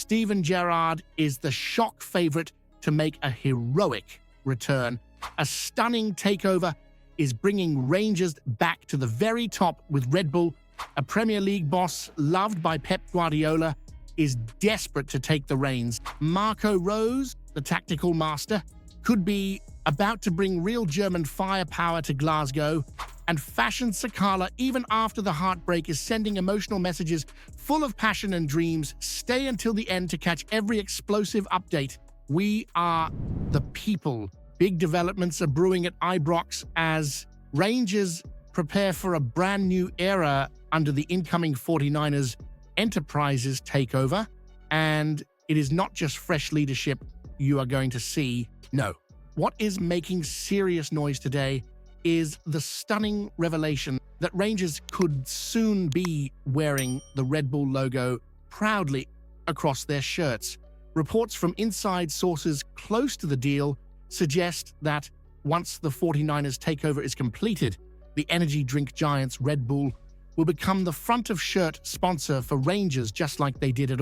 Steven Gerrard is the shock favourite to make a heroic return. A stunning takeover is bringing Rangers back to the very top, with Red Bull, a Premier League boss loved by Pep Guardiola, is desperate to take the reins. Marco Rose, the tactical master, could be about to bring real German firepower to Glasgow, and Fashion Sakala, even after the heartbreak, is sending emotional messages full of passion and dreams. Stay until the end to catch every explosive update. We are the people. Big developments are brewing at Ibrox as Rangers prepare for a brand new era under the incoming 49ers Enterprises takeover. And it is not just fresh leadership you are going to see. No. What is making serious noise today is the stunning revelation that Rangers could soon be wearing the Red Bull logo proudly across their shirts. Reports from inside sources close to the deal suggest that once the 49ers takeover is completed, the energy drink giants Red Bull will become the front of shirt sponsor for Rangers, just like they did at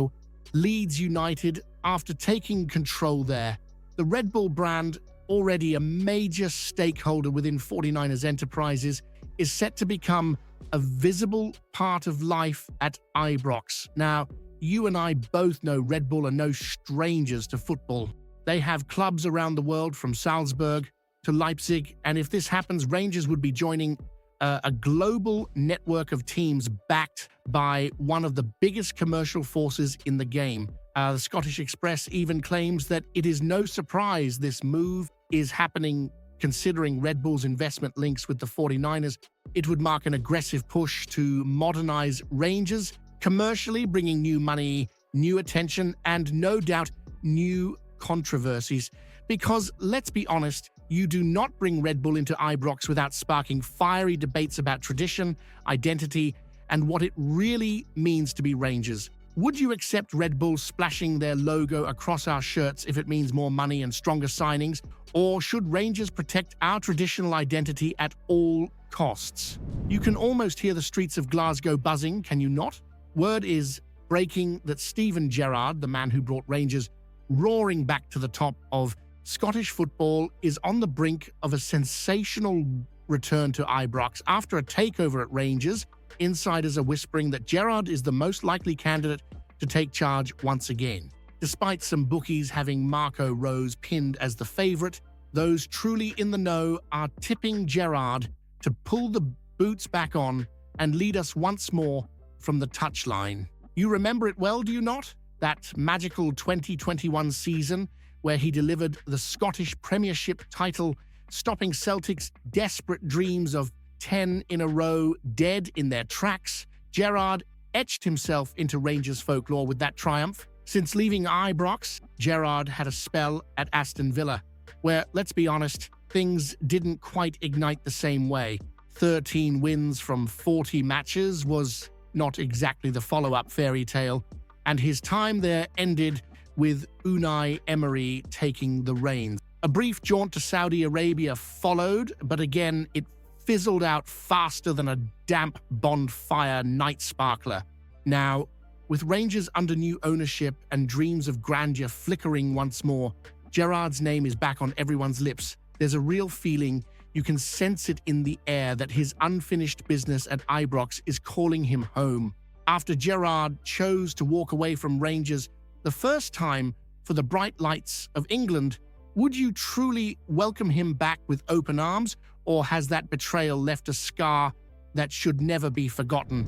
Leeds United after taking control there. The Red Bull brand, already a major stakeholder within 49ers Enterprises, is set to become a visible part of life at Ibrox. Now, you and I both know Red Bull are no strangers to football. They have clubs around the world from Salzburg to Leipzig, and if this happens, Rangers would be joining a global network of teams backed by one of the biggest commercial forces in the game. The Scottish Express even claims that it is no surprise this move is happening considering Red Bull's investment links with the 49ers. It would mark an aggressive push to modernize Rangers commercially, bringing new money, new attention, and no doubt new controversies. Because let's be honest, you do not bring Red Bull into Ibrox without sparking fiery debates about tradition, identity, and what it really means to be Rangers. Would you accept Red Bull splashing their logo across our shirts if it means more money and stronger signings? Or should Rangers protect our traditional identity at all costs? You can almost hear the streets of Glasgow buzzing, can you not? Word is breaking that Steven Gerrard, the man who brought Rangers roaring back to the top of Scottish football, is on the brink of a sensational return to Ibrox. After a takeover at Rangers, insiders are whispering that Gerrard is the most likely candidate to take charge once again. Despite some bookies having Marco Rose pinned as the favourite, those truly in the know are tipping Gerrard to pull the boots back on and lead us once more from the touchline. You remember it well, do you not? That magical 2021 season where he delivered the Scottish Premiership title, stopping Celtic's desperate dreams of 10 in a row dead in their tracks. Gerrard etched himself into Rangers folklore with that triumph. Since leaving Ibrox, Gerrard had a spell at Aston Villa, where, let's be honest, things didn't quite ignite the same way. 13 wins from 40 matches was not exactly the follow-up fairy tale, and his time there ended with Unai Emery taking the reins. A brief jaunt to Saudi Arabia followed, but again, it fizzled out faster than a damp bonfire night sparkler. Now, with Rangers under new ownership and dreams of grandeur flickering once more, Gerrard's name is back on everyone's lips. There's a real feeling, you can sense it in the air, that his unfinished business at Ibrox is calling him home. After Gerrard chose to walk away from Rangers the first time for the bright lights of England, would you truly welcome him back with open arms, or has that betrayal left a scar that should never be forgotten?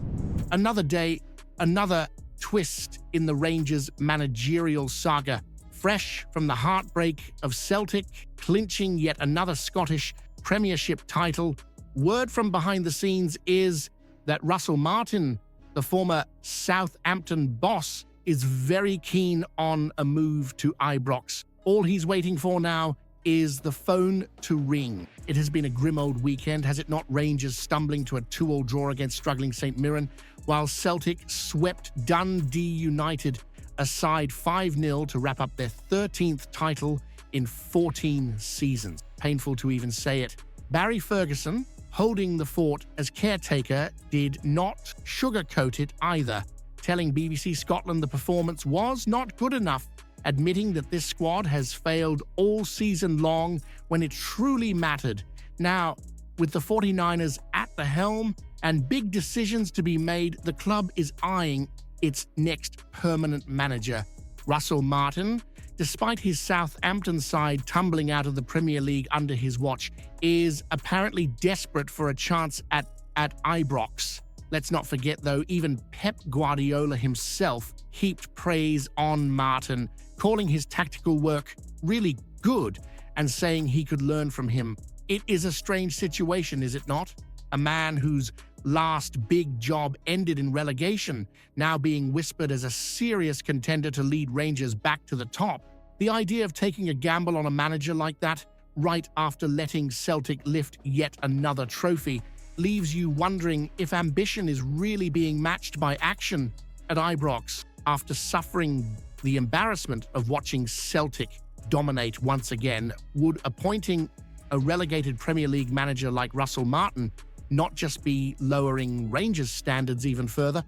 Another day, another twist in the Rangers' managerial saga. Fresh from the heartbreak of Celtic clinching yet another Scottish Premiership title, word from behind the scenes is that Russell Martin, the former Southampton boss, is very keen on a move to Ibrox. All he's waiting for now is the phone to ring. It has been a grim old weekend, has it not? Rangers stumbling to a 2-2 draw against struggling St Mirren, while Celtic swept Dundee United aside 5-0 to wrap up their 13th title in 14 seasons. Painful to even say it. Barry Ferguson, holding the fort as caretaker, did not sugarcoat it either. telling BBC Scotland the performance was not good enough, admitting that this squad has failed all season long when it truly mattered. Now, with the 49ers at the helm and big decisions to be made, the club is eyeing its next permanent manager. Russell Martin, despite his Southampton side tumbling out of the Premier League under his watch, is apparently desperate for a chance at Ibrox. Let's not forget, though, even Pep Guardiola himself heaped praise on Martin, calling his tactical work really good and saying he could learn from him. It is a strange situation, is it not? A man whose last big job ended in relegation, now being whispered as a serious contender to lead Rangers back to the top. The idea of taking a gamble on a manager like that, right after letting Celtic lift yet another trophy, leaves you wondering if ambition is really being matched by action at Ibrox after suffering the embarrassment of watching Celtic dominate once again. Would appointing a relegated Premier League manager like Russell Martin not just be lowering Rangers' standards even further?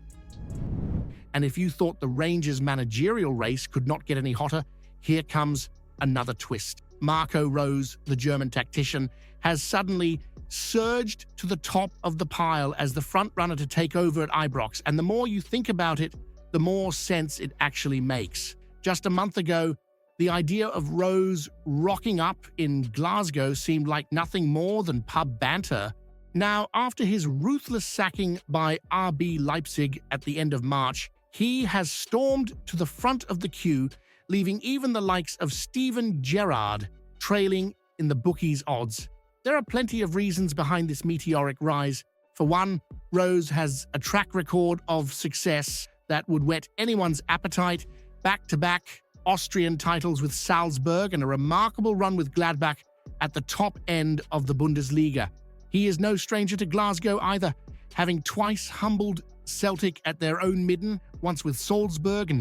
And if you thought the Rangers' managerial race could not get any hotter, here comes another twist. Marco Rose, the German tactician, has suddenly surged to the top of the pile as the front runner to take over at Ibrox, and the more you think about it, the more sense it actually makes. Just a month ago, the idea of Rose rocking up in Glasgow seemed like nothing more than pub banter. Now, after his ruthless sacking by RB Leipzig at the end of March, he has stormed to the front of the queue, leaving even the likes of Steven Gerrard trailing in the bookies' odds. There are plenty of reasons behind this meteoric rise. For one, Rose has a track record of success that would whet anyone's appetite, back-to-back Austrian titles with Salzburg and a remarkable run with Gladbach at the top end of the Bundesliga. He is no stranger to Glasgow either, having twice humbled Celtic at their own midden, once with Salzburg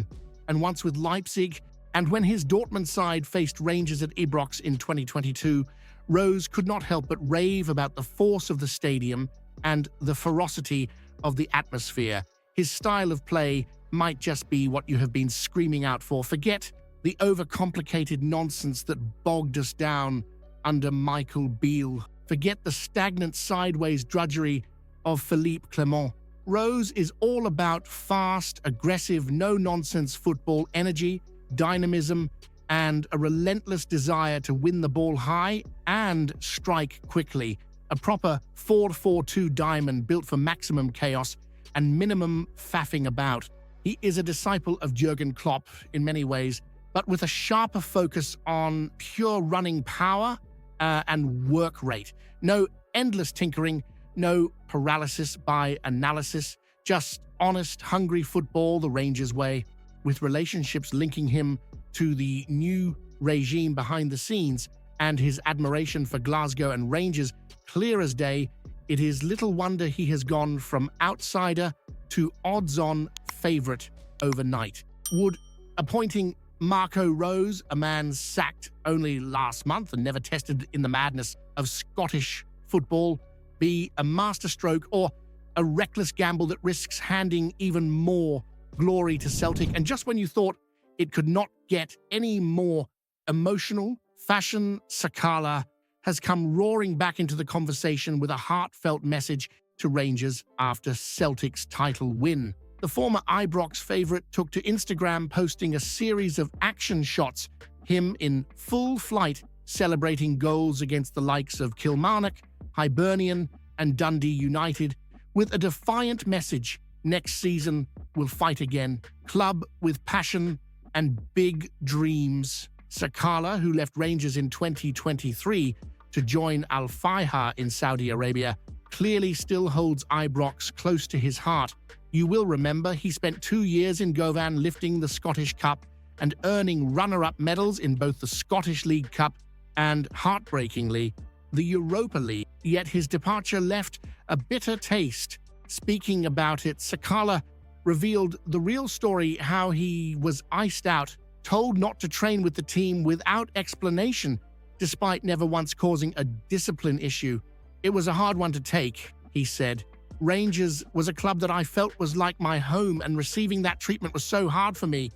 and once with Leipzig. And when his Dortmund side faced Rangers at Ibrox in 2022, Rose could not help but rave about the force of the stadium and the ferocity of the atmosphere. His style of play might just be what you have been screaming out for. Forget the overcomplicated nonsense that bogged us down under Michael Beale. Forget the stagnant sideways drudgery of Philippe Clement. Rose is all about fast, aggressive, no-nonsense football energy, dynamism, and a relentless desire to win the ball high and strike quickly. A proper 4-4-2 diamond built for maximum chaos and minimum faffing about. He is a disciple of Jurgen Klopp in many ways, but with a sharper focus on pure running power and work rate. No endless tinkering, no paralysis by analysis, just honest, hungry football the Rangers way, with relationships linking him to the new regime behind the scenes and his admiration for Glasgow and Rangers clear as day. It is little wonder he has gone from outsider to odds-on favourite overnight. Would appointing Marco Rose, a man sacked only last month and never tested in the madness of Scottish football, be a masterstroke or a reckless gamble that risks handing even more glory to Celtic? And just when you thought it could not get any more emotional, Fashion Sakala has come roaring back into the conversation with a heartfelt message to Rangers after Celtic's title win. The former Ibrox favourite took to Instagram, posting a series of action shots, him in full flight celebrating goals against the likes of Kilmarnock, Hibernian and Dundee United, with a defiant message: next season we'll fight again. Club with passion and big dreams. Sakala, who left Rangers in 2023 to join Al Fayha in Saudi Arabia, clearly still holds Ibrox close to his heart. You will remember he spent 2 years in Govan lifting the Scottish Cup and earning runner-up medals in both the Scottish League Cup and, heartbreakingly, the Europa League. Yet his departure left a bitter taste. Speaking about it, Sakala revealed the real story: how he was iced out, told not to train with the team without explanation, despite never once causing a discipline issue. It was a hard one to take, he said. Rangers was a club that I felt was like my home, and receiving that treatment was so hard for me.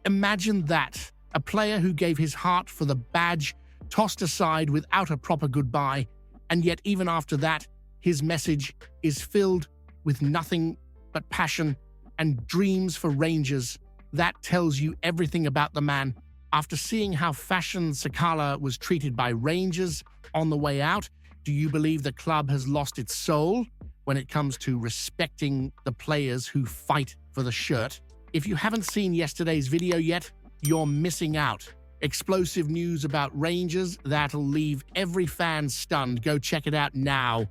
Imagine that. A player who gave his heart for the badge, tossed aside without a proper goodbye, and yet even after that, his message is filled with nothing but passion and dreams for Rangers. That tells you everything about the man. After seeing how Fashion Sakala was treated by Rangers on the way out, do you believe the club has lost its soul when it comes to respecting the players who fight for the shirt? If you haven't seen yesterday's video yet, you're missing out. Explosive news about Rangers that'll leave every fan stunned. Go check it out now.